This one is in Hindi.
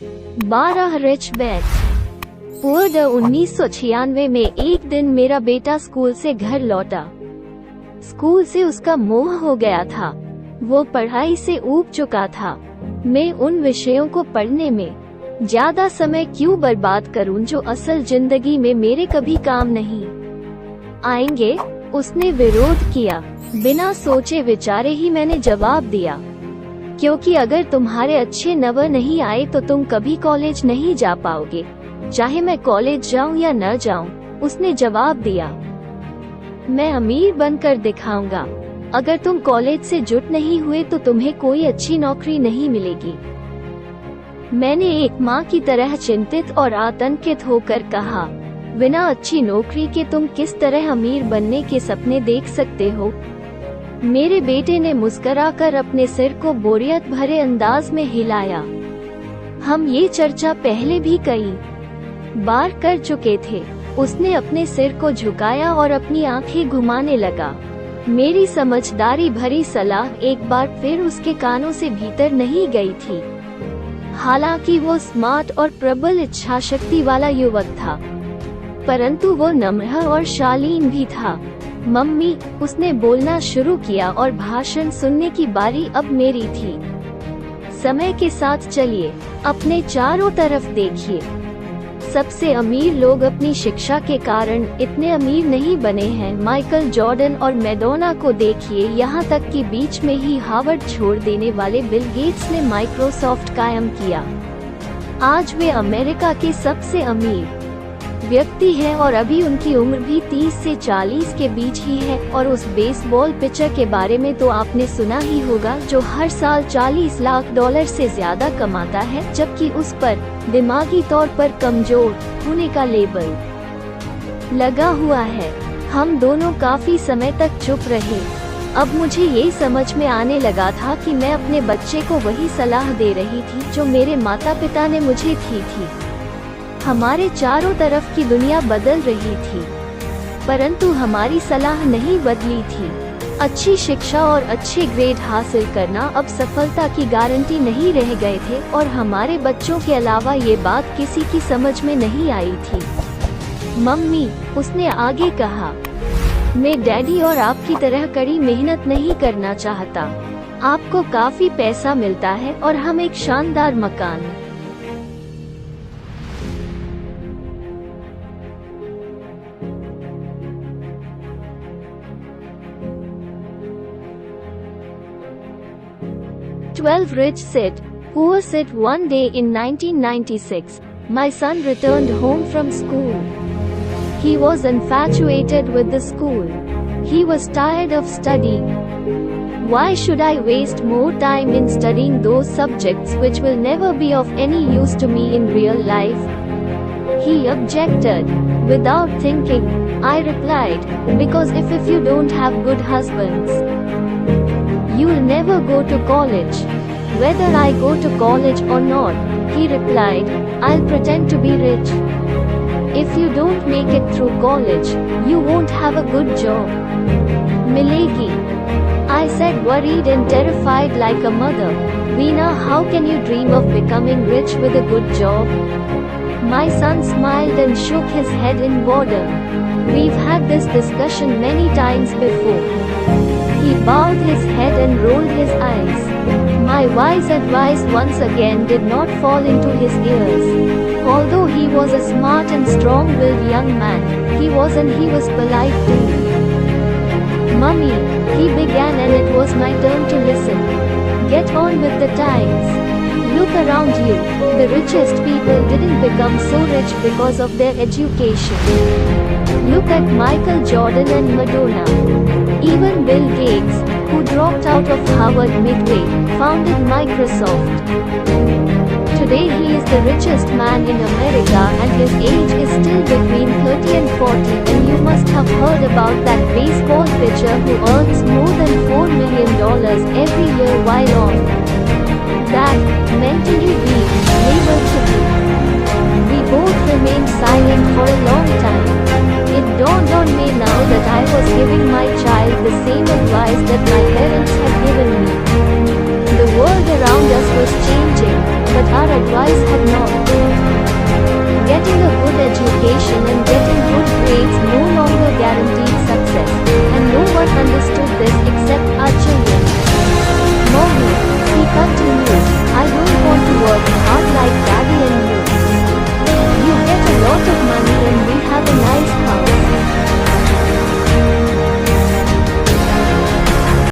12 रिच बैट्स। पुअर 1996 में एक दिन मेरा बेटा स्कूल से घर लौटा। स्कूल से उसका मोह हो गया था। वो पढ़ाई से ऊब चुका था। मैं उन विषयों को पढ़ने में ज्यादा समय क्यों बर्बाद करूं जो असल जिंदगी में मेरे कभी काम नहीं आएंगे। उसने विरोध किया। बिना सोचे विचारे ही मैंने जवाब दिया, क्योंकि अगर तुम्हारे अच्छे नंबर नहीं आए तो तुम कभी कॉलेज नहीं जा पाओगे, चाहे मैं कॉलेज जाऊं या न जाऊं। उसने जवाब दिया, मैं अमीर बनकर दिखाऊंगा। अगर तुम कॉलेज से जुट नहीं हुए तो तुम्हें कोई अच्छी नौकरी नहीं मिलेगी। मैंने एक माँ की तरह चिंतित और आतंकित होकर कहा, बिना अच्छी नौकरी के तुम किस तरह अमीर बनने के सपने देख सकते हो। मेरे बेटे ने मुस्कुराकर अपने सिर को बोरियत भरे अंदाज में हिलाया। हम ये चर्चा पहले भी कई बार कर चुके थे। उसने अपने सिर को झुकाया और अपनी आंखें घुमाने लगा। मेरी समझदारी भरी सलाह एक बार फिर उसके कानों से भीतर नहीं गई थी। हालांकि वो स्मार्ट और प्रबल इच्छाशक्ति वाला युवक था, परंतु वो नम्र और शालीन भी था। मम्मी, उसने बोलना शुरू किया और भाषण सुनने की बारी अब मेरी थी। समय के साथ चलिए, अपने चारों तरफ देखिए। सबसे अमीर लोग अपनी शिक्षा के कारण इतने अमीर नहीं बने हैं। माइकल जॉर्डन और मैडोना को देखिए, यहाँ तक कि बीच में ही हार्वर्ड छोड़ देने वाले बिल गेट्स ने माइक्रोसॉफ्ट कायम किया। आज वे अमेरिका के सबसे अमीर व्यक्ति हैं और अभी उनकी उम्र भी 30 से 40 के बीच ही है। और उस बेसबॉल पिचर के बारे में तो आपने सुना ही होगा, जो हर साल $40 लाख से ज्यादा कमाता है, जबकि उस पर दिमागी तौर पर कमजोर होने का लेबल लगा हुआ है। हम दोनों काफी समय तक चुप रहे। अब मुझे ये समझ में आने लगा था कि मैं अपने बच्चे को वही सलाह दे रही थी जो मेरे माता पिता ने मुझे दी थी। हमारे चारों तरफ की दुनिया बदल रही थी, परंतु हमारी सलाह नहीं बदली थी। अच्छी शिक्षा और अच्छे ग्रेड हासिल करना अब सफलता की गारंटी नहीं रह गए थे, और हमारे बच्चों के अलावा ये बात किसी की समझ में नहीं आई थी। मम्मी, उसने आगे कहा, मैं डैडी और आपकी तरह कड़ी मेहनत नहीं करना चाहता। आपको काफी पैसा मिलता है और हम एक शानदार मकान। "12 rich said, poor said one day in 1996, my son returned home from school. He was infatuated with the school. He was tired of studying. Why should I waste more time in studying those subjects which will never be of any use to me in real life?" He objected. Without thinking, I replied, because if you don't have good husbands, you'll never go to college. Whether I go to college or not, he replied, I'll pretend to be rich. If you don't make it through college, you won't have a good job. Milegi, I said, worried and terrified like a mother. Veena, how can you dream of becoming rich with a good job? My son smiled and shook his head in boredom. We've had this discussion many times before. He bowed his head and rolled his eyes. My wise advice once again did not fall into his ears. Although he was a smart and strong-willed young man, he was polite too. Mummy, he began, and it was my turn to listen. Get on with the times. Look around you. The richest people didn't become so rich because of their education. Look at Michael Jordan and Madonna. Even Bill Gates, who dropped out of Harvard midway, founded Microsoft. Today he is the richest man in America, and his age is still between 30 and 40. And you must have heard about that baseball pitcher who earns more than $4 million every year while on that mentally weak label to be. We both remained silent for a long time. It dawned on me now that I was giving my child the same advice that my parents had given me. The world around us was changing, but our advice had not. Getting a good education and getting good grades